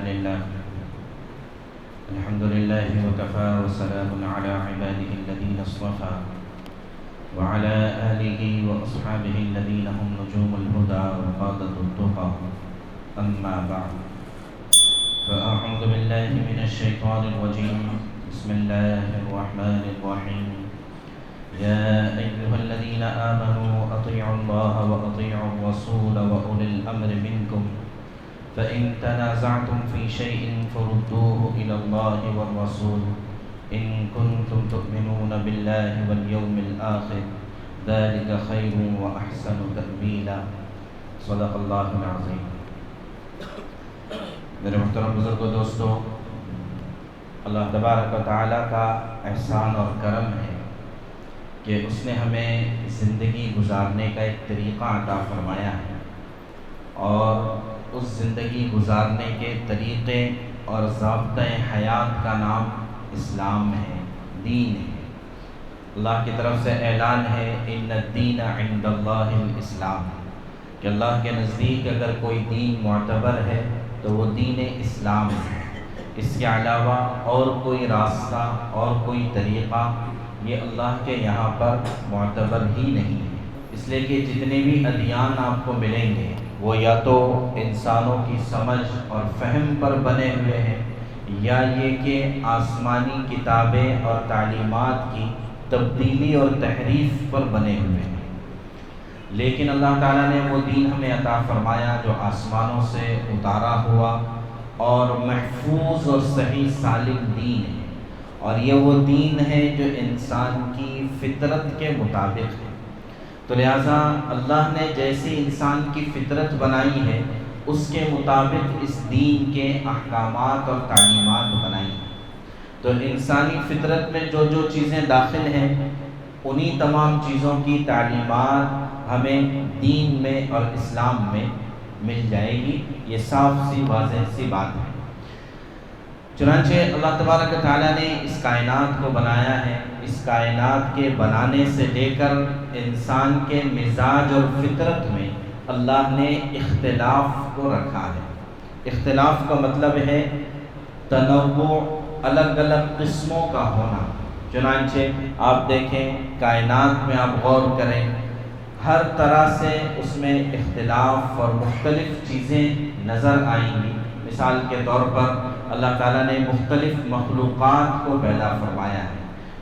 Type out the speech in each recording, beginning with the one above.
لله الحمد لله وكفى وسلام على عباده الذين اصطفى وعلى آله وأصحابه الذين هم نجوم الهدى وقادة التقى أما بعد فأعوذ بالله من الشيطان الرجيم بسم الله الرحمن الرحيم يا أيها الذين آمنوا أطيعوا الله وأطيعوا الرسول وأولي الأمر منكم فإن تنازعتم في شيء فردوه إلى الله والرسول إن كنتم تؤمنون بالله واليوم الآخر ذلك خير وأحسن تأويلا صدق اللہ العظیم۔ میرے محترم بزرگ و دوستو، اللہ تبارک و تعالیٰ کا احسان اور کرم ہے کہ اس نے ہمیں زندگی گزارنے کا ایک طریقہ عطا فرمایا ہے، اور اس زندگی گزارنے کے طریقے اور ضابطۂ حیات کا نام اسلام ہے، دین ہے۔ اللہ کی طرف سے اعلان ہے ان الدین عند اللہ الاسلام، کہ اللہ کے نزدیک اگر کوئی دین معتبر ہے تو وہ دین اسلام ہے۔ اس کے علاوہ اور کوئی راستہ اور کوئی طریقہ یہ اللہ کے یہاں پر معتبر ہی نہیں ہے، اس لیے کہ جتنے بھی ادیان آپ کو ملیں گے وہ یا تو انسانوں کی سمجھ اور فہم پر بنے ہوئے ہیں، یا یہ کہ آسمانی کتابیں اور تعلیمات کی تبدیلی اور تحریف پر بنے ہوئے ہیں۔ لیکن اللہ تعالیٰ نے وہ دین ہمیں عطا فرمایا جو آسمانوں سے اتارا ہوا اور محفوظ اور صحیح سالم دین ہے، اور یہ وہ دین ہے جو انسان کی فطرت کے مطابق ہے۔ تو لہٰذا اللہ نے جیسی انسان کی فطرت بنائی ہے اس کے مطابق اس دین کے احکامات اور تعلیمات بنائی ہیں۔ تو انسانی فطرت میں جو جو چیزیں داخل ہیں انہی تمام چیزوں کی تعلیمات ہمیں دین میں اور اسلام میں مل جائے گی، یہ صاف سی واضح سی بات ہے۔ چنانچہ اللہ تبارک و تعالیٰ نے اس کائنات کو بنایا ہے، اس کائنات کے بنانے سے لے کر انسان کے مزاج اور فطرت میں اللہ نے اختلاف کو رکھا ہے۔ اختلاف کا مطلب ہے تنوع، الگ الگ قسموں کا ہونا۔ چنانچہ آپ دیکھیں کائنات میں آپ غور کریں، ہر طرح سے اس میں اختلاف اور مختلف چیزیں نظر آئیں گی۔ مثال کے طور پر اللہ تعالیٰ نے مختلف مخلوقات کو پیدا فرمایا ہے،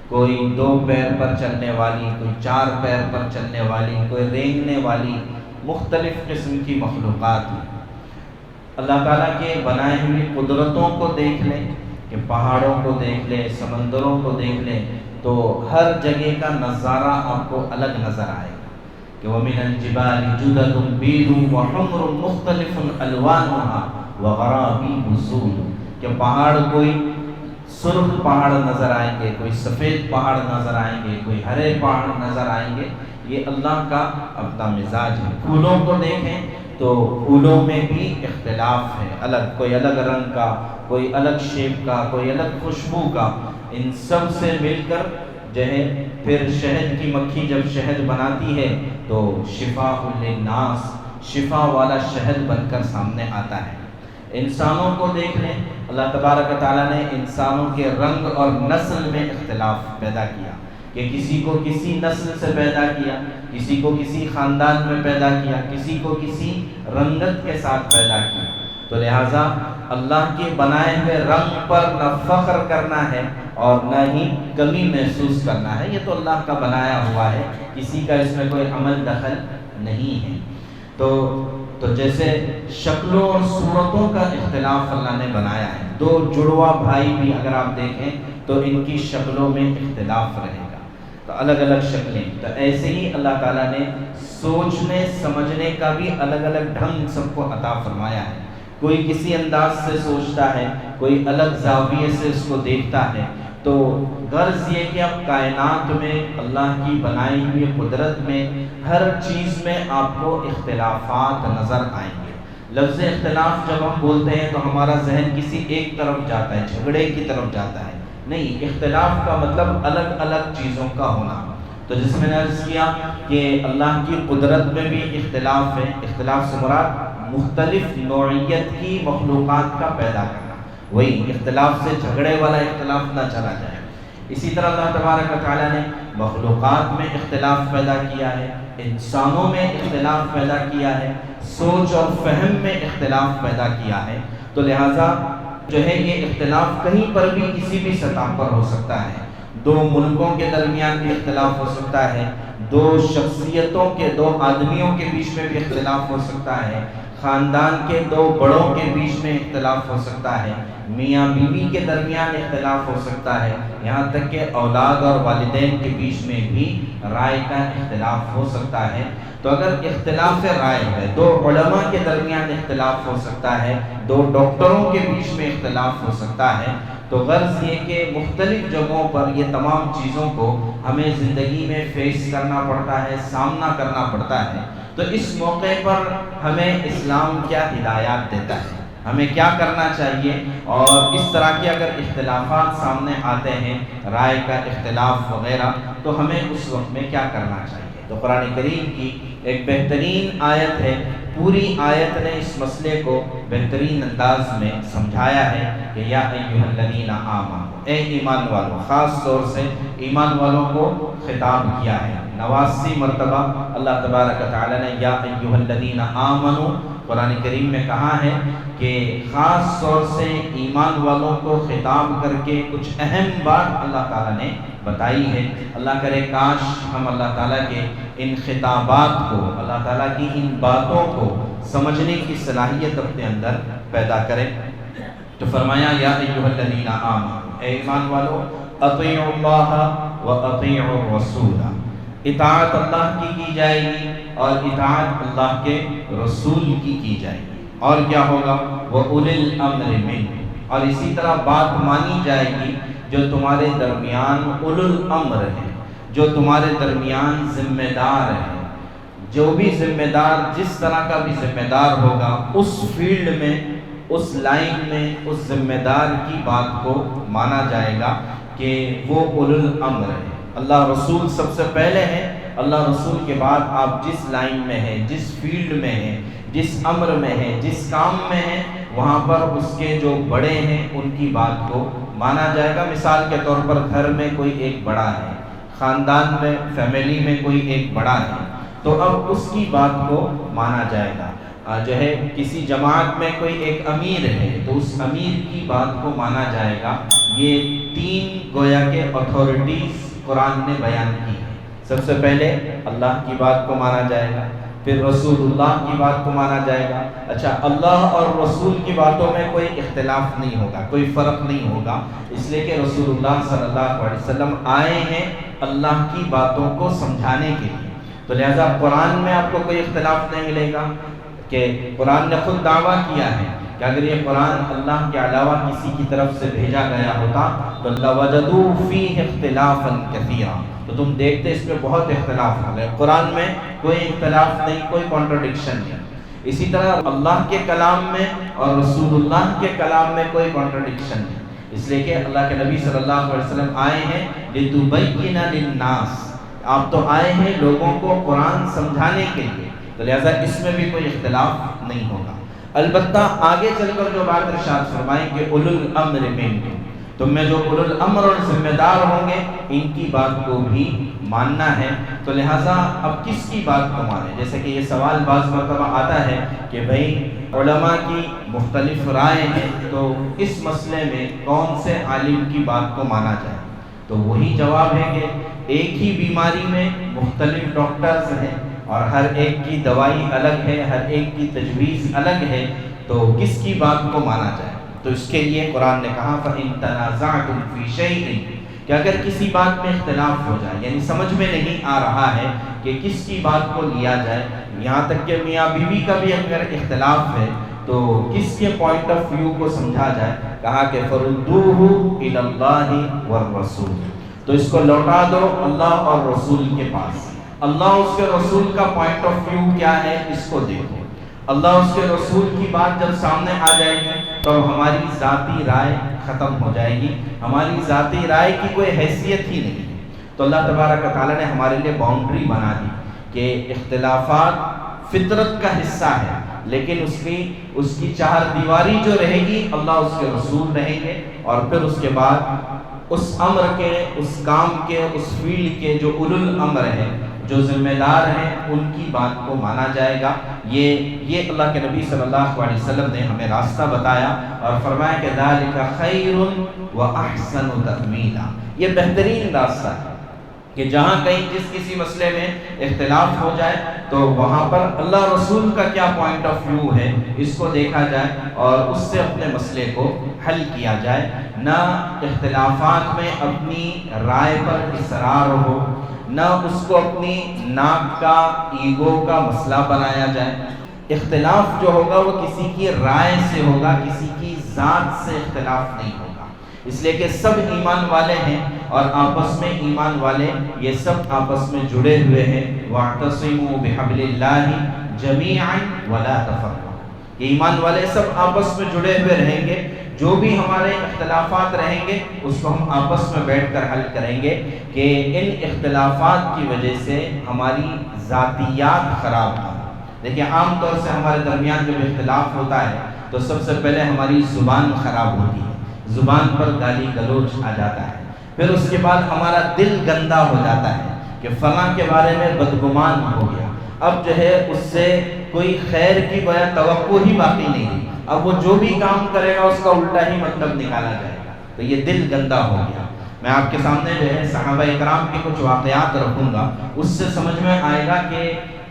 کوئی 2 پیر پر چلنے والی، کوئی 4 پیر پر چلنے والی، کوئی رینگنے والی، مختلف قسم کی مخلوقات ہیں۔ اللہ تعالیٰ کے بنائے ہوئی قدرتوں کو دیکھ لیں، کہ پہاڑوں کو دیکھ لیں، سمندروں کو دیکھ لیں، تو ہر جگہ کا نظارہ آپ کو الگ نظر آئے گا کہ وَمِنَ الْجِبَالِ جُدَدٌ بِيضٌ وَحُمْرٌ مُخْتَلِفٌ أَلْوَانُهَا وَغَرَابِيبُ سُودٌ، کہ پہاڑ کوئی سرخ پہاڑ نظر آئیں گے، کوئی سفید پہاڑ نظر آئیں گے، کوئی ہرے پہاڑ نظر آئیں گے۔ یہ اللہ کا اپنا مزاج ہے۔ پھولوں کو دیکھیں تو پھولوں میں بھی اختلاف ہے، کوئی الگ رنگ کا، کوئی الگ شیپ کا، کوئی الگ خوشبو کا۔ ان سب سے مل کر جو ہے پھر شہد کی مکھی جب شہد بناتی ہے تو شفاء للناس، شفا والا شہد بن کر سامنے آتا ہے۔ انسانوں کو دیکھ لیں، اللہ تبارک و تعالیٰ نے انسانوں کے رنگ اور نسل میں اختلاف پیدا کیا، کہ کسی کو کسی نسل سے پیدا کیا، کسی کو کسی خاندان میں پیدا کیا، کسی کو کسی رنگت کے ساتھ پیدا کیا۔ تو لہٰذا اللہ کے بنائے ہوئے رنگ پر نہ فخر کرنا ہے اور نہ ہی کمی محسوس کرنا ہے، یہ تو اللہ کا بنایا ہوا ہے، کسی کا اس میں کوئی عمل دخل نہیں ہے۔ تو جیسے شکلوں اور صورتوں کا اختلاف اللہ نے بنایا ہے، 2 جڑواں بھائی بھی اگر آپ دیکھیں تو ان کی شکلوں میں اختلاف رہے گا، تو الگ الگ شکلیں۔ تو ایسے ہی اللہ تعالیٰ نے سوچنے سمجھنے کا بھی الگ الگ ڈھنگ سب کو عطا فرمایا ہے۔ کوئی کسی انداز سے سوچتا ہے، کوئی الگ زاویے سے اس کو دیکھتا ہے۔ تو غرض یہ کہ اب کائنات میں اللہ کی بنائی ہوئی قدرت میں ہر چیز میں آپ کو اختلافات نظر آئیں گے۔ لفظ اختلاف جب ہم بولتے ہیں تو ہمارا ذہن کسی ایک طرف جاتا ہے، جھگڑے کی طرف جاتا ہے۔ نہیں، اختلاف کا مطلب الگ الگ چیزوں کا ہونا۔ تو جس میں نے عرض کیا کہ اللہ کی قدرت میں بھی اختلاف ہے۔ اختلاف سے مراد مختلف نوعیت کی مخلوقات کا پیدا کرنا، وہی اختلاف سے جھگڑے والا اختلاف نہ چلا جائے۔ اسی طرح اللہ تبارک و تعالیٰ نے مخلوقات میں اختلاف پیدا کیا ہے، انسانوں میں اختلاف پیدا کیا ہے، سوچ اور فہم میں اختلاف پیدا کیا ہے۔ تو لہٰذا جو ہے یہ اختلاف کہیں پر بھی کسی بھی سطح پر ہو سکتا ہے، دو ملکوں کے درمیان بھی اختلاف ہو سکتا ہے، دو شخصیتوں کے، دو آدمیوں کے بیچ میں بھی اختلاف ہو سکتا ہے، خاندان کے دو بڑوں کے بیچ میں اختلاف ہو سکتا ہے، میاں بیوی کے درمیان اختلاف ہو سکتا ہے، یہاں تک کہ اولاد اور والدین کے بیچ میں بھی رائے کا اختلاف ہو سکتا ہے۔ تو اگر اختلاف رائے ہے، دو علماء کے درمیان اختلاف ہو سکتا ہے، دو ڈاکٹروں کے بیچ میں اختلاف ہو سکتا ہے، تو غرض یہ کہ مختلف جگہوں پر یہ تمام چیزوں کو ہمیں زندگی میں فیس کرنا پڑتا ہے، سامنا کرنا پڑتا ہے۔ تو اس موقع پر ہمیں اسلام کیا ہدایات دیتا ہے، ہمیں کیا کرنا چاہیے، اور اس طرح کے اگر اختلافات سامنے آتے ہیں، رائے کا اختلاف وغیرہ، تو ہمیں اس وقت میں کیا کرنا چاہیے۔ تو قرآن کریم کی ایک بہترین آیت ہے، پوری آیت نے اس مسئلے کو بہترین انداز میں سمجھایا ہے کہ یا ایھا الذین آمنوا، اے ایمان والوں، خاص طور سے ایمان والوں کو خطاب کیا ہے۔ 89 مرتبہ اللہ تبارک و تعالی نے یا ایھا الذین آمنوا قرآن کریم میں کہا ہے کہ خاص طور سے ایمان والوں کو خطاب کر کے کچھ اہم بات اللہ تعالیٰ نے بتائی ہے۔ اللہ کرے کاش ہم اللہ تعالیٰ کے ان خطابات کو، اللہ تعالیٰ کی ان باتوں کو سمجھنے کی صلاحیت اپنے اندر پیدا کریں۔ تو فرمایا یا ایھا الذین آمنوا، اے ایمان والو، اطیعوا اللہ و اطیعوا الرسول، اطاعت اللہ کی جائے گی اور اطاعت اللہ کے رسول کی جائے گی، اور کیا ہوگا، وَأُولِي الْأَمْرِ مِنْکُمْ، اور اسی طرح بات مانی جائے گی جو تمہارے درمیان اولو الامر ہے، جو تمہارے درمیان ذمہ دار ہے۔ جو بھی ذمہ دار، جس طرح کا بھی ذمہ دار ہوگا، اس فیلڈ میں، اس لائن میں اس ذمہ دار کی بات کو مانا جائے گا کہ وہ اولو الامر ہے۔ اللہ رسول سب سے پہلے ہے، اللہ رسول کے بعد آپ جس لائن میں ہیں، جس فیلڈ میں ہیں، جس امر میں ہیں، جس کام میں ہیں، وہاں پر اس کے جو بڑے ہیں ان کی بات کو مانا جائے گا۔ مثال کے طور پر گھر میں کوئی ایک بڑا ہے، خاندان میں، فیملی میں کوئی ایک بڑا ہے، تو اب اس کی بات کو مانا جائے گا۔ جو ہے کسی جماعت میں کوئی ایک امیر ہے تو اس امیر کی بات کو مانا جائے گا۔ یہ تین گویا کے اتھارٹیز قرآن نے بیان کی ہے۔ سب سے پہلے اللہ کی بات کو مانا جائے گا، پھر رسول اللہ کی بات کو مانا جائے گا۔ اچھا، اللہ اور رسول کی باتوں میں کوئی اختلاف نہیں ہوگا، کوئی فرق نہیں ہوگا، اس لیے کہ رسول اللہ صلی اللہ علیہ وسلم آئے ہیں اللہ کی باتوں کو سمجھانے کے لیے۔ تو لہذا قرآن میں آپ کو کوئی اختلاف نہیں ملے گا، کہ قرآن نے خود دعویٰ کیا ہے کہ اگر یہ قرآن اللہ کے علاوہ کسی کی طرف سے بھیجا گیا ہوتا تو لَوَجَدُوا فِيهِ اخْتِلَافًا كَثِيرًا، تو تم دیکھتے اس میں بہت اختلاف ہو گئے۔ قرآن میں کوئی اختلاف نہیں، کوئی کانٹرڈکشن نہیں۔ اسی طرح اللہ کے کلام میں اور رسول اللہ کے کلام میں کوئی کانٹرڈکشن نہیں، اس لیے کہ اللہ کے نبی صلی اللہ علیہ وسلم آئے ہیں لِتُبَيِّنَ لِلنَّاسِ، آپ تو آئے ہیں لوگوں کو قرآن سمجھانے کے لیے، تو لہذا اس میں بھی کوئی اختلاف نہیں ہوگا۔ البتہ آگے چل کر جو بات ارشاد فرمائیں کہ اولو الامر منکم، تم میں جو اولو الامر اور ذمہ دار ہوں گے ان کی بات کو بھی ماننا ہے۔ تو لہٰذا اب کس کی بات کو مانیں؟ جیسے کہ یہ سوال بعض مرتبہ آتا ہے کہ بھئی علماء کی مختلف رائے ہیں، تو اس مسئلے میں کون سے عالم کی بات کو مانا جائے؟ تو وہی جواب ہے کہ ایک ہی بیماری میں مختلف ڈاکٹرز ہیں اور ہر ایک کی دوائی الگ ہے، ہر ایک کی تجویز الگ ہے، تو کس کی بات کو مانا جائے؟ تو اس کے لیے قرآن نے کہا فَإِن تَنَازَعْتُمْ فِي شَيْءٍ، کہ اگر کسی بات میں اختلاف ہو جائے، یعنی سمجھ میں نہیں آ رہا ہے کہ کس کی بات کو لیا جائے، یہاں تک کہ میاں بیوی کا بھی اگر اختلاف ہے تو کس کے پوائنٹ آف ویو کو سمجھا جائے، کہا کہ فَرُدُّوهُ إِلَى اللَّهِ وَالرَّسُولِ، تو اس کو لوٹا دو اللہ اور رسول کے پاس۔ اللہ اس کے رسول کا پوائنٹ آف ویو کیا ہے اس کو دیکھو، اللہ اس کے رسول کی بات جب سامنے آ جائے گی تو ہماری ذاتی رائے ختم ہو جائے گی، ہماری ذاتی رائے کی کوئی حیثیت ہی نہیں ہے۔ تو اللہ تبارک و تعالیٰ نے ہمارے لیے باؤنڈری بنا دی کہ اختلافات فطرت کا حصہ ہے، لیکن اس کی چہار دیواری جو رہے گی اللہ اس کے رسول رہیں گے، اور پھر اس کے بعد اس امر کے، اس کام کے، اس فیلڈ کے جو اولو الامر ہیں، جو ذمہ دار ہیں، ان کی بات کو مانا جائے گا۔ یہ اللہ کے نبی صلی اللہ علیہ وسلم نے ہمیں راستہ بتایا اور فرمایا کہ ذالک خیر واحسن تأویلا، یہ بہترین راستہ ہے کہ جہاں کہیں جس کسی مسئلے میں اختلاف ہو جائے تو وہاں پر اللہ رسول کا کیا پوائنٹ آف ویو ہے اس کو دیکھا جائے اور اس سے اپنے مسئلے کو حل کیا جائے، نہ اختلافات میں اپنی رائے پر اصرار ہو، نہ اس کو اپنی ناک کا، ایگو کا مسئلہ بنایا جائے۔ اختلاف جو ہوگا وہ کسی کی رائے سے ہوگا، کسی کی ذات سے اختلاف نہیں ہوگا، اس لیے کہ سب ایمان والے ہیں اور آپس میں ایمان والے یہ سب آپس میں جڑے ہوئے ہیں۔ وَاعْتَصِمُوا بِحَبْلِ اللَّهِ جَمِيعًا وَلَا تَفَرَّقُوا، یہ ایمان والے سب آپس میں جڑے ہوئے رہیں گے، جو بھی ہمارے اختلافات رہیں گے اس کو ہم آپس میں بیٹھ کر حل کریں گے کہ ان اختلافات کی وجہ سے ہماری ذاتیات خراب نہ ہو۔ دیکھیں عام طور سے ہمارے درمیان جب اختلاف ہوتا ہے تو سب سے پہلے ہماری زبان خراب ہوتی ہے، زبان پر گالی گلوچ آ جاتا ہے، پھر اس کے بعد ہمارا دل گندا ہو جاتا ہے کہ فلاں کے بارے میں بدگمان ہو گیا، اب جو ہے اس سے کوئی خیر کی گویا توقع ہی باقی نہیں ہے، اب وہ جو بھی کام کرے گا اس کا الٹا ہی مطلب نکالا جائے گا، تو یہ دل گندا ہو گیا۔ میں آپ کے سامنے جو ہے صحابہ اکرام کے کچھ واقعات رکھوں گا، اس سے سمجھ میں آئے گا کہ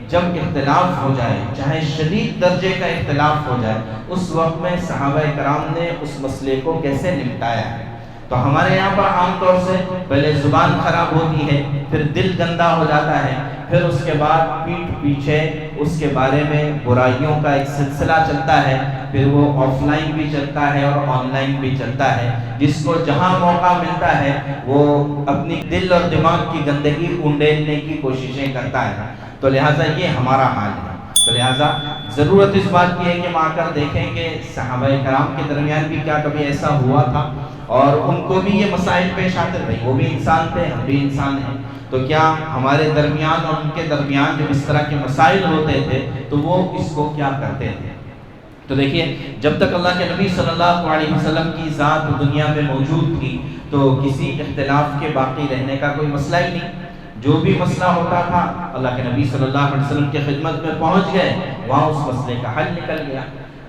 جب اختلاف ہو جائے، چاہے شدید درجے کا اختلاف ہو جائے، اس وقت میں صحابہ کرام نے اس مسئلے کو کیسے نمٹایا ہے۔ تو ہمارے یہاں پر عام طور سے پہلے زبان خراب ہوتی ہے، پھر دل گندا ہو جاتا ہے، پھر اس کے بعد پیٹھ پیچھے اس کے بارے میں برائیوں کا ایک سلسلہ چلتا ہے، پھر وہ آف لائن بھی چلتا ہے اور آن لائن بھی چلتا ہے، جس کو جہاں موقع ملتا ہے وہ اپنی دل اور دماغ کی گندگی انڈیلنے کی کوششیں کرتا ہے۔ تو لہٰذا یہ ہمارا حال ہے، تو لہٰذا ضرورت اس بات کی ہے کہ ہم آ کر دیکھیں کہ صحابہ کرام کے درمیان بھی کیا کبھی ایسا ہوا تھا اور ان کو بھی یہ مسائل پیش آتے تھے، وہ بھی انسان تھے، ہم بھی انسان ہیں، تو کیا ہمارے درمیان اور ان کے درمیان جب اس طرح کے مسائل ہوتے تھے تو وہ اس کو کیا کرتے تھے۔ تو دیکھیے جب تک اللہ کے نبی صلی اللہ علیہ وسلم کی ذات دنیا میں موجود تھی تو کسی اختلاف کے باقی رہنے کا کوئی مسئلہ ہی نہیں، جو بھی مسئلہ ہوتا تھا اللہ کے نبی صلی اللہ علیہ وسلم کی خدمت میں پہنچ گئے، وہاں اس مسئلے کا حل نکل گیا۔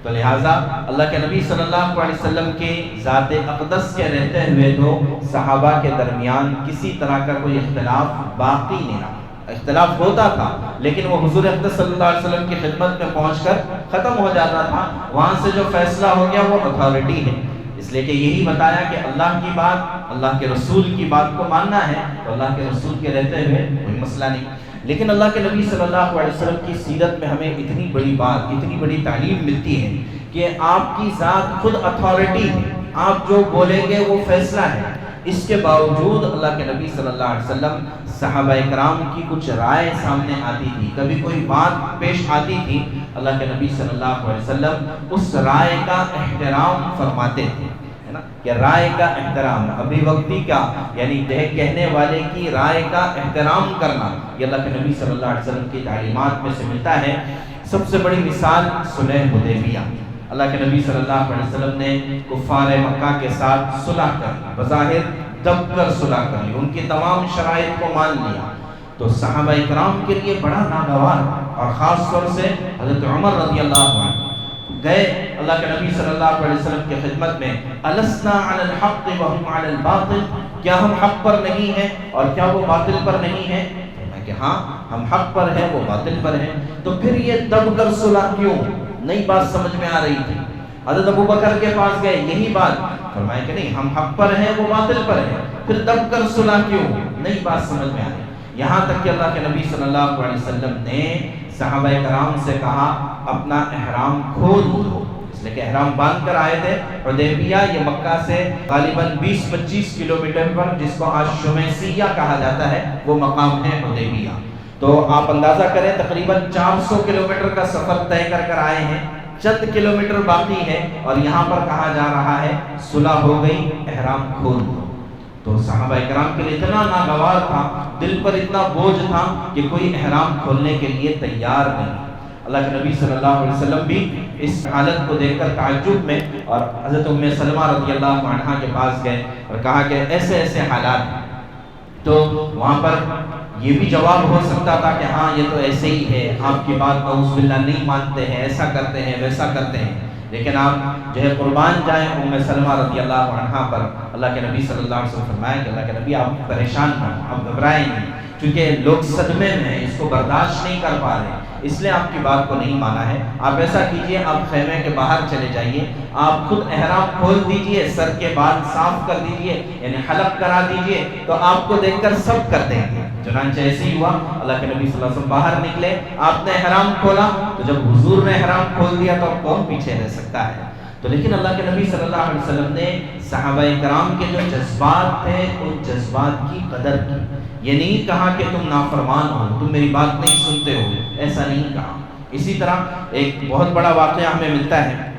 تو لہٰذا اللہ کے نبی صلی اللہ علیہ وسلم کی ذات اقدس کے رہتے ہوئے تو صحابہ کے درمیان کسی طرح کا کوئی اختلاف باقی نہیں رہا۔ اختلاف ہوتا تھا لیکن وہ حضور اقدس صلی اللہ علیہ وسلم کی خدمت میں پہنچ کر ختم ہو جاتا تھا، وہاں سے جو فیصلہ ہو گیا وہ اتھارٹی ہے، اس لیے کہ یہی بتایا کہ اللہ کی بات، اللہ کے رسول کی بات کو ماننا ہے، تو اللہ کے رسول کے رہتے ہوئے کوئی مسئلہ نہیں۔ لیکن اللہ کے نبی صلی اللہ علیہ وسلم کی سیرت میں ہمیں اتنی بڑی بات، اتنی بڑی تعلیم ملتی ہے کہ آپ کی ذات خود اتھارٹی ہے، آپ جو بولیں گے وہ فیصلہ ہے۔ اس کے باوجود اللہ کے نبی صلی اللہ علیہ وسلم صحابہ کرام کی کچھ رائے سامنے آتی تھی، کبھی کوئی بات پیش آتی تھی، اللہ کے نبی صلی اللہ علیہ وسلم اس رائے کا احترام فرماتے تھے، ہے نا، کہ رائے کا احترام، ابھی وقتی کا یعنی کہنے والے کی رائے کا احترام کرنا، یہ اللہ کے نبی صلی اللہ علیہ وسلم کی تعلیمات میں سے ملتا ہے۔ سب سے بڑی مثال صلح حدیبیہ، اللہ کے نبی صلی اللہ علیہ وسلم نے کفار مکہ کے ساتھ صلح کر، بظاہر دب کر صلح کر لی، ان کی تمام شرائط کو مان لیا، تو صحابہ کرام کے لیے بڑا ناگوار اور خاص طور سے حضرت عمر رضی اللہ عنہ گئے اللہ کے نبی صلی اللہ علیہ وسلم کی خدمت میں، السنا علی الحق وهم علی الباطل، کیا ہم حق پر نہیں ہیں اور کیا وہ باطل پر نہیں ہیں؟ کہ ہاں ہم حق پر ہیں وہ باطل پر ہیں، تو پھر یہ دب کر صلح کیوں؟ نئی بات سمجھ میں آ رہی تھی۔ حضرت ابو بکر کے پاس گئے، یہی بات فرمائے کہ نہیں ہم حق پر ہیں وہ باطل پر ہیں، پھر دب کر صلح کیوں؟ نئی بات سمجھ میں آ رہی، یہاں تک کہ اللہ کے نبی صلی اللہ علیہ وسلم نے صحابہ کرام سے کہا اپنا احرام کھول دو، اس لیے کہ احرام باندھ کر آئے تھے۔ حدیبیہ یہ مکہ سے غالباً 20-25 کلومیٹر پر، جس کو آج شمیسیہ کہا جاتا ہے، وہ مقام ہے حدیبیہ، تو آپ اندازہ کریں تقریباً 400 کلومیٹر کا سفر طے کر آئے ہیں، چند کلومیٹر باقی ہے اور یہاں پر کہا جا رہا ہے صلح ہو گئی، احرام کھول دو۔ تو صحابہ کرام کے لیے اتنا ناگوار تھا، دل پر اتنا بوجھ تھا کہ کوئی احرام کھولنے کے لیے تیار نہیں۔ اللہ کے نبی صلی اللہ علیہ وسلم بھی اس حالت کو دیکھ کر تعجب میں اور حضرت ام سلمہ رضی اللہ عنہا کے پاس گئے اور کہا کہ ایسے ایسے حالات ہیں۔ تو وہاں پر یہ بھی جواب ہو سکتا تھا کہ ہاں یہ تو ایسے ہی ہے، آپ کی بات نعوذ باللہ نہیں مانتے ہیں، ایسا کرتے ہیں ویسا کرتے ہیں، لیکن آپ جو ہے قربان جائیں ام سلمہ رضی اللہ عنہا پر۔ اللہ کے نبی صلی اللہ علیہ وسلم فرمایا کہ اللہ کے نبی آپ پریشان نہ ہوں، آپ گھبرائیں نہیں، کیونکہ لوگ صدمے میں ہیں، اس کو برداشت نہیں کر پا رہے، اس لیے آپ کی بات کو نہیں مانا ہے۔ آپ ایسا کیجئے، آپ خیمے کے باہر چلے جائیے، آپ خود احرام کھول دیجئے، سر کے بال صاف کر دیجئے، یعنی حلق کرا دیجئے، تو آپ کو دیکھ کر سب کر دیں گے۔ چنانچہ ایسے ہی ہوا، اللہ کے نبی صلی اللہ علیہ وسلم باہر نکلے، آپ نے احرام کھولا، تو جب حضور نے احرام کھول دیا تو اب کون پیچھے رہ سکتا ہے؟ تو لیکن اللہ کے نبی صلی اللہ علیہ وسلم نے صحابہ کرام کے جو جذبات تھے ان جذبات کی قدر کی۔ یہ نہیں کہا کہ تم نافرمان ہو، تم میری بات نہیں سنتے ہو، ایسا نہیں کہا۔ اسی طرح ایک بہت بڑا واقعہ ہمیں ملتا ہے،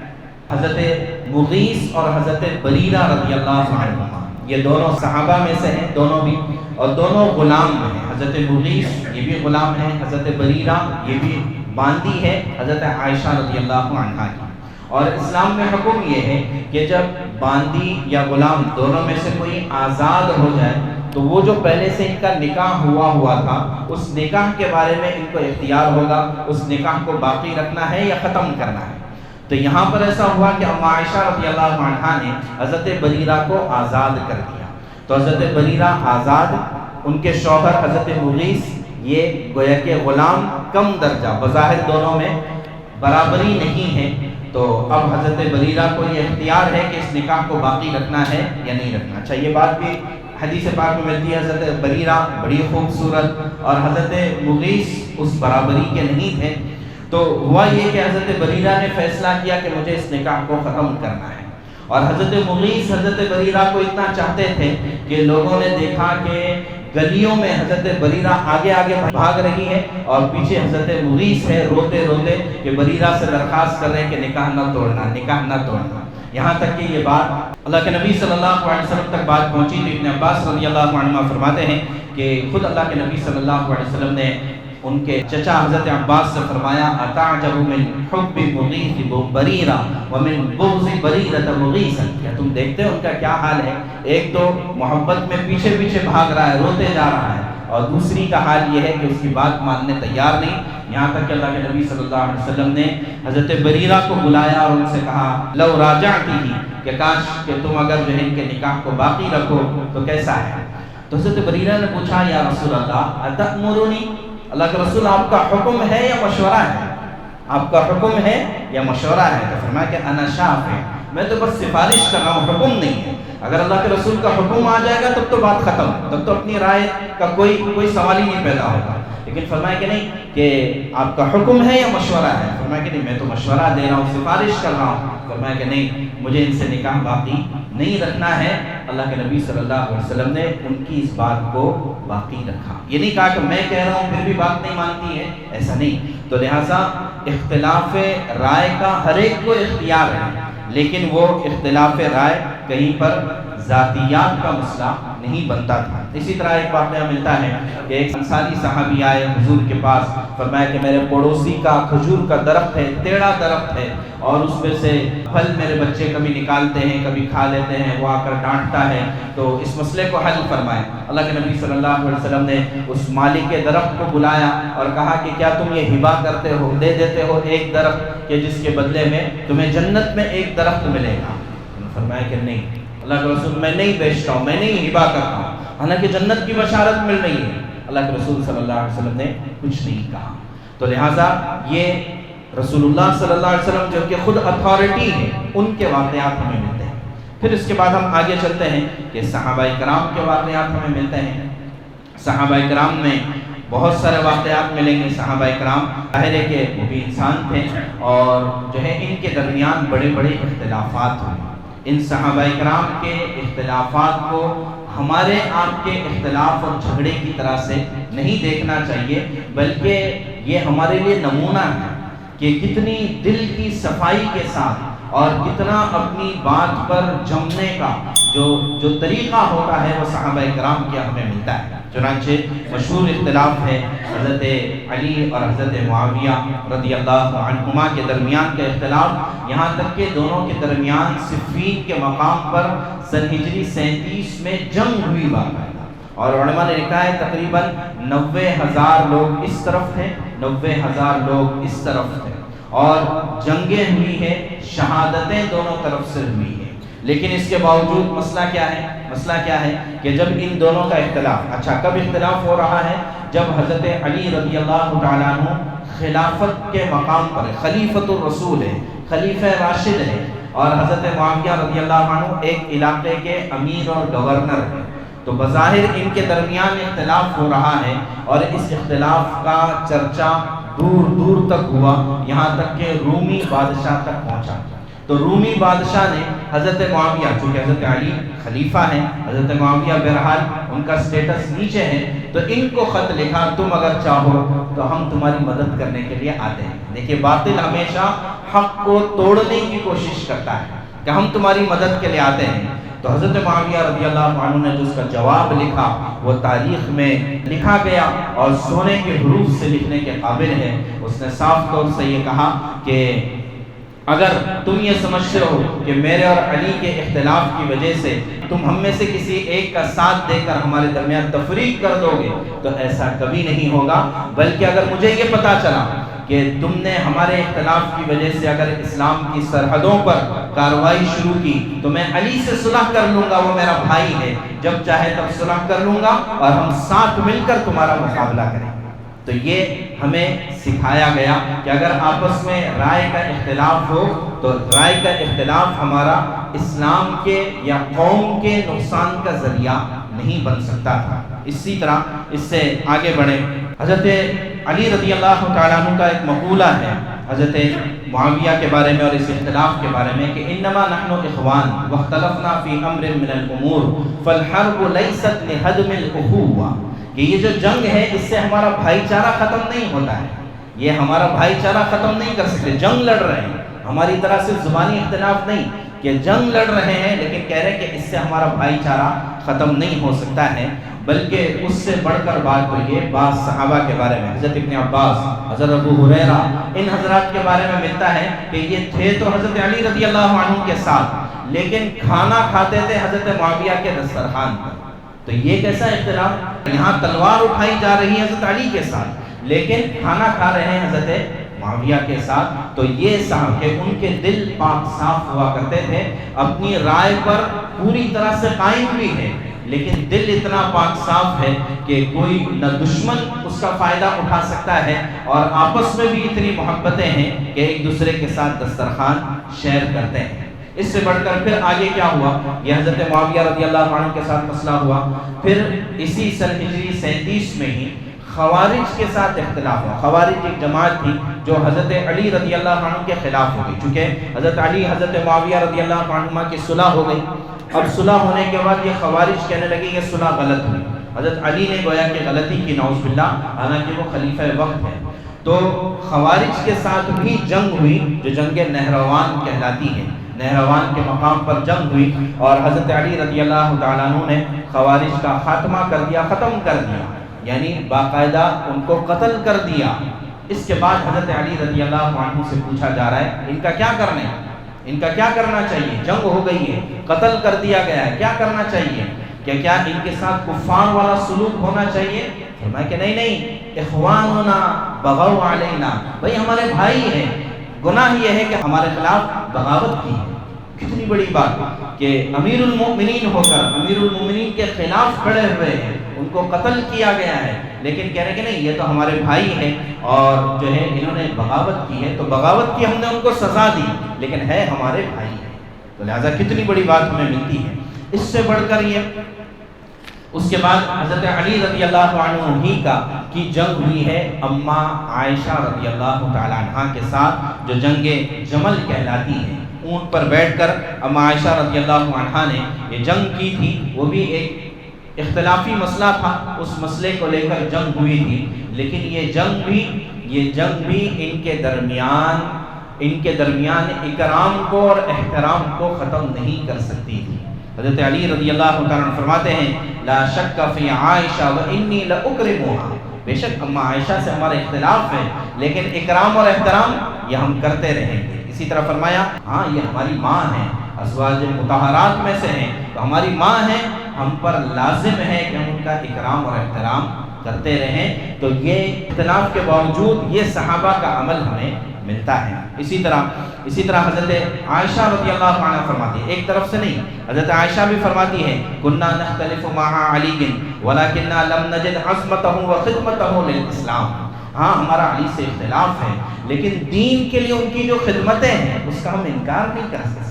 حضرت مغیث اور حضرت بریرہ رضی اللہ عنہما، یہ دونوں صحابہ میں سے ہیں، دونوں بھی، اور دونوں غلام ہیں۔ حضرت مغیث یہ بھی غلام ہے، حضرت بریرہ یہ بھی باندی ہے حضرت عائشہ رضی اللہ عنہا کی۔ اور اسلام میں حکم یہ ہے کہ جب باندی یا غلام دونوں میں سے کوئی آزاد ہو جائے تو وہ جو پہلے سے ان کا نکاح ہوا تھا اس نکاح کے بارے میں ان کو اختیار ہوگا، اس نکاح کو باقی رکھنا ہے یا ختم کرنا ہے۔ تو یہاں پر ایسا ہوا کہ ام عائشہ رضی اللہ عنہا نے حضرت بریرہ کو آزاد کر دیا، تو حضرت بریرہ آزاد، ان کے شوہر حضرت مغیث یہ گویا کہ غلام کم درجہ، بظاہر دونوں میں برابری نہیں ہے، تو اب حضرت بریرہ کو یہ اختیار ہے کہ اس نکاح کو باقی رکھنا ہے یا نہیں رکھنا۔ اچھا، یہ بات بھی حدیث پاک میں ملتی ہے، حضرت بریرہ بڑی خوبصورت اور حضرت مغیث اس برابری کے نہیں تھے۔ تو ہوا یہ کہ حضرت بریرہ نے فیصلہ کیا کہ مجھے اس نکاح کو ختم کرنا ہے، اور حضرت مغیث حضرت بریرہ کو اتنا چاہتے تھے کہ لوگوں نے دیکھا کہ گلیوں میں حضرت بریرہ آگے آگے بھاگ رہی ہے اور پیچھے حضرت مغیث ہے روتے روتے کہ بریرہ سے درخواست کر رہے ہیں کہ نکاح نہ توڑنا، نکاح نہ توڑنا۔ یہاں تک کہ یہ بات اللہ کے نبی صلی اللہ علیہ وسلم تک بات پہنچی تو ابن عباس رضی اللہ عنہ فرماتے ہیں کہ خود اللہ کے نبی صلی اللہ علیہ وسلم نے ان کے چچا حضرت عباس سے فرمایا، اتعجب من حب مغیث بریرہ ومن بغض بریرہ مغیثا، کیا تم دیکھتے ہو ان کا کیا حال ہے؟ ایک تو محبت میں پیچھے پیچھے بھاگ رہا ہے، روتے جا رہا ہے، اور دوسری کا حال یہ ہے کہ اس کی بات ماننے تیار نہیں۔ یہاں تک کہ اللہ کے نبی صلی اللہ علیہ وسلم نے حضرت بریرہ کو بلایا اور ان سے کہا، لو راجعتی، کہ کاش کہ تم اگر جو ہے ان کے نکاح کو باقی رکھو تو کیسا ہے؟ تو حضرت بریرہ نے پوچھا، یا رسول اللہ اتأمرنی، اللہ کے رسول آپ کا حکم ہے یا مشورہ ہے؟ آپ کا حکم ہے یا مشورہ ہے؟ تو فرمایا کہ انا شافع، میں تو بس سفارش کر رہا ہوں، حکم نہیں ہے۔ اگر اللہ کے رسول کا حکم آ جائے گا تب تو بات ختم، تب تو اپنی رائے کا کوئی سوال ہی نہیں پیدا ہوگا۔ لیکن فرمایا کہ نہیں، کہ آپ کا حکم ہے یا مشورہ ہے؟ فرمایا کہ نہیں، میں تو مشورہ دے رہا ہوں، سفارش کر رہا ہوں۔ فرمایا کہ نہیں، مجھے ان سے نکاح باقی نہیں رکھنا ہے۔ اللہ کے نبی صلی اللہ علیہ وسلم نے ان کی اس بات کو باقی رکھا۔ یہ نہیں کہا کہ میں کہہ رہا ہوں پھر بھی بات نہیں مانتی ہے، ایسا نہیں۔ تو لہٰذا اختلاف رائے کا ہر ایک کو اختیار ہے، لیکن وہ اختلاف رائے کہیں پر ذاتیات کا مسئلہ نہیں بنتا تھا۔ اسی طرح ایک واقعہ ملتا ہے کہ ایک انصاری صحابی آئے حضور کے پاس، فرمایا کہ میرے پڑوسی کا کھجور کا درخت ہے، ٹیڑھا درخت ہے، اور اس میں سے پھل میرے بچے کبھی نکالتے ہیں کبھی کھا لیتے ہیں، وہ آ کر ڈانٹتا ہے، تو اس مسئلے کو حل فرمائے۔ اللہ کے نبی صلی اللہ علیہ وسلم نے اس مالک کے درخت کو بلایا اور کہا کہ کیا تم یہ ہبہ کرتے ہو، دے دیتے ہو ایک درخت کہ جس کے بدلے میں تمہیں جنت میں ایک درخت ملے گا؟ فرمایا کہ نہیں، اللہ کے رسول میں نہیں بیچتا ہوں، میں نہیں ہبہ کرتا ہوں، حالانکہ جنت کی بشارت مل رہی ہے۔ اللہ کے رسول صلی اللہ علیہ وسلم نے کچھ نہیں کہا۔ تو لہٰذا یہ رسول اللہ صلی اللہ علیہ وسلم جو کہ خود اتھارٹی ہے، ان کے واقعات ہمیں ملتے ہیں۔ پھر اس کے بعد ہم آگے چلتے ہیں کہ صحابہ کرام کے واقعات ہمیں ملتے ہیں۔ صحابہ کرام میں بہت سارے واقعات ملیں گے۔ صحابہ کرام ظاہر ہے کہ وہ بھی انسان تھے اور جو ہے ان کے درمیان بڑے بڑے اختلافات ہوئے۔ ان صحابہ کرام کے اختلافات کو ہمارے آپ کے اختلاف اور جھگڑے کی طرح سے نہیں دیکھنا چاہیے، بلکہ یہ ہمارے لیے نمونہ ہے کہ کتنی دل کی صفائی کے ساتھ اور کتنا اپنی بات پر جمنے کا جو طریقہ ہوتا ہے وہ صحابہ کرام کیا ہمیں ملتا ہے۔ چنانچہ مشہور اختلاف ہے حضرت علی اور حضرت معاویہ رضی اللہ عنہما کے درمیان کا اختلاف، یہاں تک کہ دونوں کے درمیان صفین کے مقام پر سن ہجری 37 میں جنگ ہوئی باقاعدہ، اور علماء نے لکھا ہے تقریباً 90,000 لوگ اس طرف تھے، 90,000 لوگ اس طرف تھے، اور جنگیں ہوئی ہیں، شہادتیں دونوں طرف سے ہوئی ہیں۔ لیکن اس کے باوجود مسئلہ کیا ہے؟ مسئلہ کیا ہے کہ جب ان دونوں کا اختلاف، اچھا کب اختلاف ہو رہا ہے؟ جب حضرت علی رضی اللہ تعالیٰ عنہ خلافت کے مقام پر خلیفۃ الرسول ہے، خلیفہ راشد ہے، اور حضرت معاویہ رضی اللہ عنہ ایک علاقے کے امیر اور گورنر ہیں، تو بظاہر ان کے درمیان اختلاف ہو رہا ہے، اور اس اختلاف کا چرچا دور دور تک ہوا، یہاں تک کہ رومی بادشاہ تک پہنچا۔ تو رومی بادشاہ نے حضرت معاویہ، چونکہ حضرت علی خلیفہ ہیں، حضرت معاویہ بہرحال ان کا سٹیٹس نیچے ہے، تو ان کو خط لکھا، تم اگر چاہو تو ہم تمہاری مدد کرنے کے لیے آتے ہیں۔ دیکھیے باطل ہمیشہ حق کو توڑنے کی کوشش کرتا ہے کہ ہم تمہاری مدد کے لیے آتے ہیں۔ تو حضرت معاویہ رضی اللہ عنہ نے جو اس کا جواب لکھا وہ تاریخ میں لکھا گیا اور سونے کے حروف سے لکھنے کے قابل ہے۔ اس نے صاف طور سے یہ کہا کہ اگر تم یہ سمجھتے ہو کہ میرے اور علی کے اختلاف کی وجہ سے تم ہم میں سے کسی ایک کا ساتھ دے کر ہمارے درمیان تفریق کر دو گے تو ایسا کبھی نہیں ہوگا، بلکہ اگر مجھے یہ پتا چلا کہ تم نے ہمارے اختلاف کی وجہ سے اگر اسلام کی سرحدوں پر کارروائی شروع کی تو میں علی سے صلح کر لوں گا، وہ میرا بھائی ہے، جب چاہے تب صلح کر لوں گا اور ہم ساتھ مل کر تمہارا مقابلہ کریں گے۔ تو یہ ہمیں سکھایا گیا کہ اگر آپس میں رائے کا اختلاف ہو تو رائے کا اختلاف ہمارا اسلام کے یا قوم کے نقصان کا ذریعہ نہیں بن سکتا تھا۔ اسی طرح اس سے آگے بڑھیں، حضرت علی رضی اللہ تعالیٰ عنہ کا ایک مقولہ ہے حضرت معاویہ کے بارے میں اور اس اختلاف کے بارے میں کہ انما نحن اخوان واختلفنا فی امر من الامور فالحرب لیست لہدم الاخوہ، کہ یہ جو جنگ ہے اس سے ہمارا بھائی چارہ ختم نہیں ہوتا ہے، یہ ہمارا بھائی چارہ ختم نہیں کر سکتے، جنگ لڑ رہے ہیں، ہماری طرح سے زبانی اختلاف نہیں کہ جنگ لڑ رہے ہیں لیکن کہہ رہے ہیں کہ اس سے ہمارا بھائی چارہ ختم نہیں ہو سکتا ہے، بلکہ اس سے بڑھ کر بات تو یہ بعض صحابہ کے بارے میں، حضرت ابن عباس، حضرت ابو ہریرہ، ان حضرات کے بارے میں ملتا ہے کہ یہ تھے تو حضرت علی رضی اللہ عنہ کے ساتھ، لیکن کھانا کھاتے تھے حضرت معاویہ کے دسترخوان پر۔ تو یہ کیسا اختلاف؟ یہاں تلوار اٹھائی جا رہی ہے حضرت علی کے ساتھ لیکن کھانا کھا رہے ہیں حضرت معاویہ کے ساتھ۔ تو یہ صاحب کہ ان کے دل پاک صاف ہوا کرتے تھے، اپنی رائے پر پوری طرح سے قائم بھی ہے، لیکن دل اتنا پاک صاف ہے کہ کوئی نہ دشمن اس کا فائدہ اٹھا سکتا ہے، اور آپس میں بھی اتنی محبتیں ہیں کہ ایک دوسرے کے ساتھ دسترخوان شیئر کرتے ہیں۔ اس سے بڑھ کر پھر آگے کیا ہوا؟ یہ حضرت معاویہ رضی اللہ عنہ کے ساتھ مسئلہ ہوا، پھر اسی سن ہجری 37 میں ہی خوارج کے ساتھ اختلاف ہوا۔ خوارج ایک جماعت تھی جو حضرت علی رضی اللہ عنہ کے خلاف ہو گئی، چونکہ حضرت علی حضرت معاویہ رضی اللہ عنہ کی صلح ہو گئی۔ اب صلح ہونے کے بعد یہ خوارج کہنے لگے کہ صلح غلط ہوئی، حضرت علی نے گویا کہ غلطی کی، نعوذ باللہ، حالانکہ وہ خلیفہ وقت ہے۔ تو خوارج کے ساتھ بھی جنگ ہوئی جو جنگ نہروان کہلاتی ہے، نہروان کے مقام پر جنگ ہوئی، اور حضرت علی رضی اللہ تعالیٰ عنہ نے خوارج کا خاتمہ کر دیا، ختم کر دیا، یعنی باقاعدہ ان کو قتل کر دیا۔ اس کے بعد حضرت علی رضی اللہ عنہ سے پوچھا جا رہا ہے ان کا کیا کرنا ہے، ان کا کیا کرنا چاہیے؟ جنگ ہو گئی ہے، قتل کر دیا گیا ہے، کیا کرنا چاہیے؟ کیا ان کے ساتھ کفار والا سلوک ہونا چاہیے؟ فرمایا کہ نہیں، اخواننا بغوا علینا، بھائی ہمارے بھائی ہیں، گناہ یہ ہے کہ ہمارے خلاف بغاوت کی ہے۔ کتنی بڑی بات کہ امیر المؤمنین ہو کر امیر المؤمنین کے خلاف کھڑے ہوئے ہیں، ان کو قتل کیا گیا ہے، لیکن کہہ رہے کہ نہیں یہ تو ہمارے بھائی ہیں اور جو ہے انہوں نے بغاوت کی ہے، تو بغاوت کی ہم نے ان کو سزا دی لیکن ہے ہمارے بھائی ہیں، تو لہٰذا کتنی بڑی بات ہمیں ملتی ہے۔ اس سے بڑھ کر یہ اس کے بعد حضرت علی رضی اللہ عنہ ہی کی جنگ ہوئی ہے اماں عائشہ رضی اللہ تعالیٰ عنہ کے ساتھ، جو جنگ جمل کہلاتی ہے۔ اونٹ پر بیٹھ کر اماں عائشہ رضی اللہ عنہ نے یہ جنگ کی تھی، وہ بھی ایک اختلافی مسئلہ تھا، اس مسئلے کو لے کر جنگ ہوئی تھی، لیکن یہ جنگ بھی ان کے درمیان اکرام کو اور احترام کو ختم نہیں کر سکتی تھی۔ حضرت علی رضی اللہ تعالیٰ عنہ فرماتے ہیں لا شک فی عائشہ و انی لاکرمھا، بے شک اماں عائشہ سے ہمارا اختلاف ہے لیکن اکرام اور احترام یہ ہم کرتے رہیں گے۔ اسی طرح فرمایا ہاں یہ ہماری ماں ہیں، ازواج مطہرات میں سے ہیں، تو ہماری ماں ہیں، ہم پر لازم ہے کہ ہم ان کا اکرام اور احترام کرتے رہیں۔ تو یہ اختلاف کے باوجود یہ صحابہ کا عمل ہمیں ملتا ہے۔ اسی طرح حضرت عائشہ رضی اللہ عنہ فرماتی ہے، ایک طرف سے نہیں، حضرت عائشہ بھی فرماتی ہے کنا نختلف مع علی ولکننا لم نجد عصمتہ وخدمتہ للاسلام، ہاں ہمارا علی سے اختلاف ہے لیکن دین کے لیے ان کی جو خدمتیں ہیں اس کا ہم انکار نہیں کر سکتے۔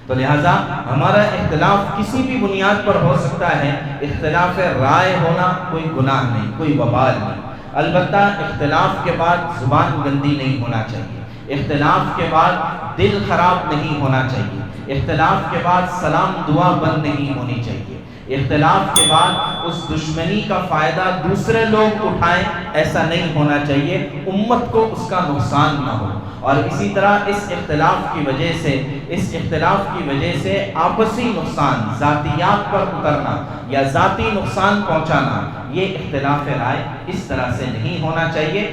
تو لہٰذا ہمارا اختلاف کسی بھی بنیاد پر ہو سکتا ہے، اختلاف رائے ہونا کوئی گناہ نہیں، کوئی وبال نہیں، البتہ اختلاف کے بعد زبان گندی نہیں ہونا چاہیے، اختلاف کے بعد دل خراب نہیں ہونا چاہیے، اختلاف کے بعد سلام دعا بند نہیں ہونی چاہیے، اختلاف کے بعد اس دشمنی کا فائدہ دوسرے لوگ اٹھائیں ایسا نہیں ہونا چاہیے، امت کو اس کا نقصان نہ ہو۔ اور اسی طرح اس اختلاف کی وجہ سے آپسی نقصان، ذاتیات پر اترنا یا ذاتی نقصان پہنچانا، یہ اختلاف رائے اس طرح سے نہیں ہونا چاہیے۔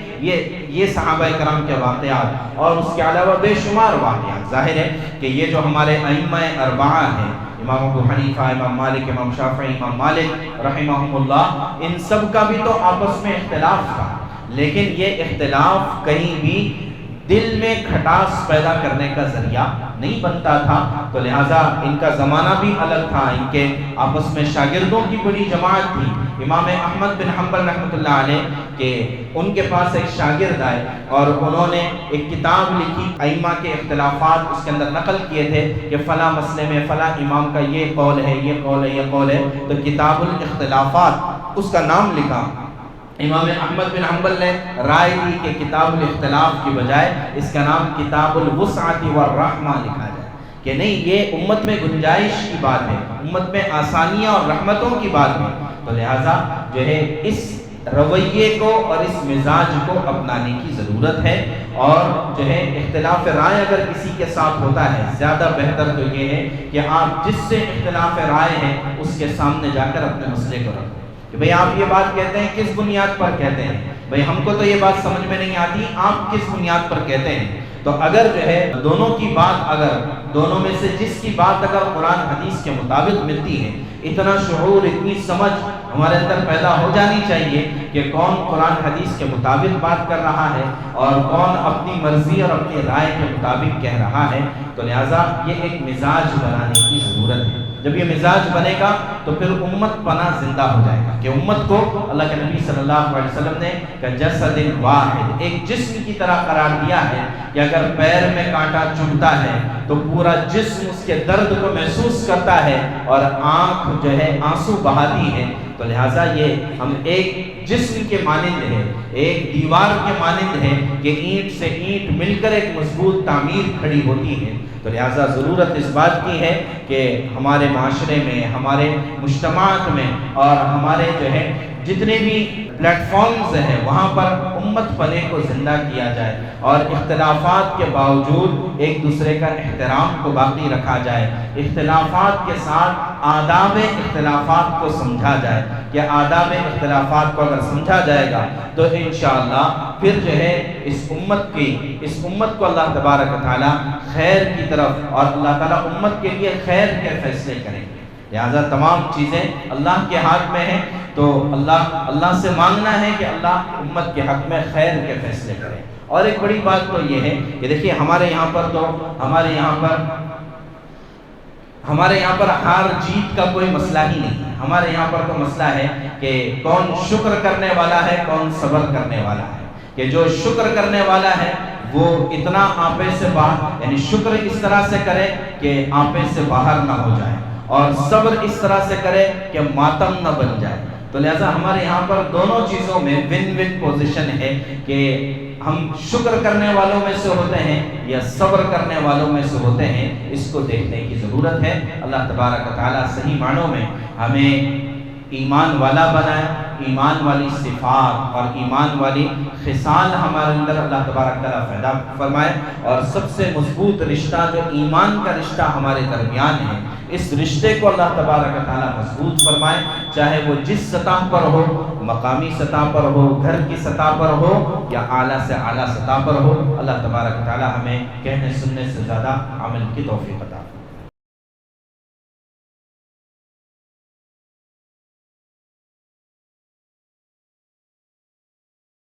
یہ صحابہ کرام کے واقعات اور اس کے علاوہ بے شمار واقعات، ظاہر ہے کہ یہ جو ہمارے ائمہ اربعہ ہیں، امام ابو حنیفہ، امام مالک، امام شافعی، امام مالک رحمہم اللہ، ان سب کا بھی تو آپس میں اختلاف تھا، لیکن یہ اختلاف کہیں بھی دل میں کھٹاس پیدا کرنے کا ذریعہ نہیں بنتا تھا۔ تو لہٰذا ان کا زمانہ بھی الگ تھا، ان کے آپس میں شاگردوں کی بڑی جماعت تھی۔ امام احمد بن حنبل رحمۃ اللہ علیہ کہ ان کے پاس ایک شاگرد آئے اور انہوں نے ایک کتاب لکھی، ائمہ کے اختلافات اس کے اندر نقل کیے تھے کہ فلاں مسئلے میں فلاں امام کا یہ قول ہے، یہ قول ہے، یہ قول ہے، تو کتاب الاختلافات اس کا نام لکھا۔ امام احمد بن حنبل نے رائے دی کہ کتاب الاختلاف کی بجائے اس کا نام کتاب الوسعۃ والرحمہ لکھا جائے، کہ نہیں یہ امت میں گنجائش کی بات ہے، امت میں آسانیاں اور رحمتوں کی بات ہے۔ تو لہٰذا جو ہے اس رویے کو اور اس مزاج کو اپنانے کی ضرورت ہے، اور جو ہے اختلاف رائے اگر کسی کے ساتھ ہوتا ہے زیادہ بہتر تو یہ ہے کہ آپ جس سے اختلاف رائے ہے اس کے سامنے جا کر اپنے مسئلے کو رکھیں کہ بھئی آپ یہ بات کہتے ہیں کس بنیاد پر کہتے ہیں، بھئی ہم کو تو یہ بات سمجھ میں نہیں آتی، آپ کس بنیاد پر کہتے ہیں۔ تو اگر جو ہے دونوں کی بات، اگر دونوں میں سے جس کی بات اگر قرآن حدیث کے مطابق ملتی ہے، اتنا شعور، اتنی سمجھ ہمارے اندر پیدا ہو جانی چاہیے کہ کون قرآن حدیث کے مطابق بات کر رہا ہے اور کون اپنی مرضی اور اپنی رائے کے مطابق کہہ رہا ہے۔ تو لہٰذا یہ ایک مزاج بنانے کی ضرورت ہے۔ جب یہ مزاج بنے گا تو پھر امت پناہ زندہ ہو جائے گا، کہ امت کو اللہ کے نبی صلی اللہ علیہ وسلم نے جسد واحد، ایک جسم کی طرح قرار دیا ہے کہ اگر پیر میں کانٹا چبھتا ہے تو پورا جسم اس کے درد کو محسوس کرتا ہے اور آنکھ جو ہے آنسو بہاتی ہے۔ تو لہٰذا یہ ہم ایک جسم کے مانند ہے، ایک دیوار کے مانند ہے کہ اینٹ سے اینٹ مل کر ایک مضبوط تعمیر کھڑی ہوتی ہے۔ تو لہٰذا ضرورت اس بات کی ہے کہ ہمارے معاشرے میں، ہمارے مجتمعات میں اور ہمارے جو ہے جتنے بھی پلیٹ فارمز ہیں وہاں پر امت پنے کو زندہ کیا جائے اور اختلافات کے باوجود ایک دوسرے کا احترام کو باقی رکھا جائے، اختلافات کے ساتھ آداب اختلافات کو سمجھا جائے کہ آداب اختلافات کو اگر سمجھا جائے گا تو انشاءاللہ پھر جو ہے اس امت کو اللہ تبارک و تعالیٰ خیر کی طرف، اور اللہ تعالیٰ امت کے لیے خیر کے فیصلے کریں گے۔ لہٰذا تمام چیزیں اللہ کے ہاتھ میں ہیں، تو اللہ سے مانگنا ہے کہ اللہ امت کے حق میں خیر کے فیصلے کرے۔ اور ایک بڑی بات تو یہ ہے کہ دیکھیے ہمارے یہاں پر ہار جیت کا کوئی مسئلہ ہی نہیں ہے۔ ہمارے یہاں پر تو مسئلہ ہے کہ کون شکر کرنے والا ہے، کون صبر کرنے والا ہے، کہ جو شکر کرنے والا ہے وہ اتنا آپے سے باہر، یعنی شکر اس طرح سے کرے کہ آپے سے باہر نہ ہو جائے، اور صبر اس طرح سے کرے کہ ماتم نہ بن جائے۔ تو لہٰذا ہمارے یہاں پر دونوں چیزوں میں ون ون پوزیشن ہے کہ ہم شکر کرنے والوں میں سے ہوتے ہیں یا صبر کرنے والوں میں سے ہوتے ہیں، اس کو دیکھنے کی ضرورت ہے۔ اللہ تبارک و تعالیٰ صحیح معنوں میں ہمیں ایمان والا بنائے، ایمان والی صفات اور ایمان والی خصال ہمارے اندر اللہ تبارک تعالیٰ پیدا فرمائے، اور سب سے مضبوط رشتہ جو ایمان کا رشتہ ہمارے درمیان ہے، اس رشتے کو اللہ تبارک تعالیٰ مضبوط فرمائے، چاہے وہ جس سطح پر ہو، مقامی سطح پر ہو، گھر کی سطح پر ہو، یا اعلیٰ سے اعلیٰ سطح پر ہو۔ اللہ تبارک تعالیٰ ہمیں کہنے سننے سے زیادہ عمل کی توفیق عطا فرمائے۔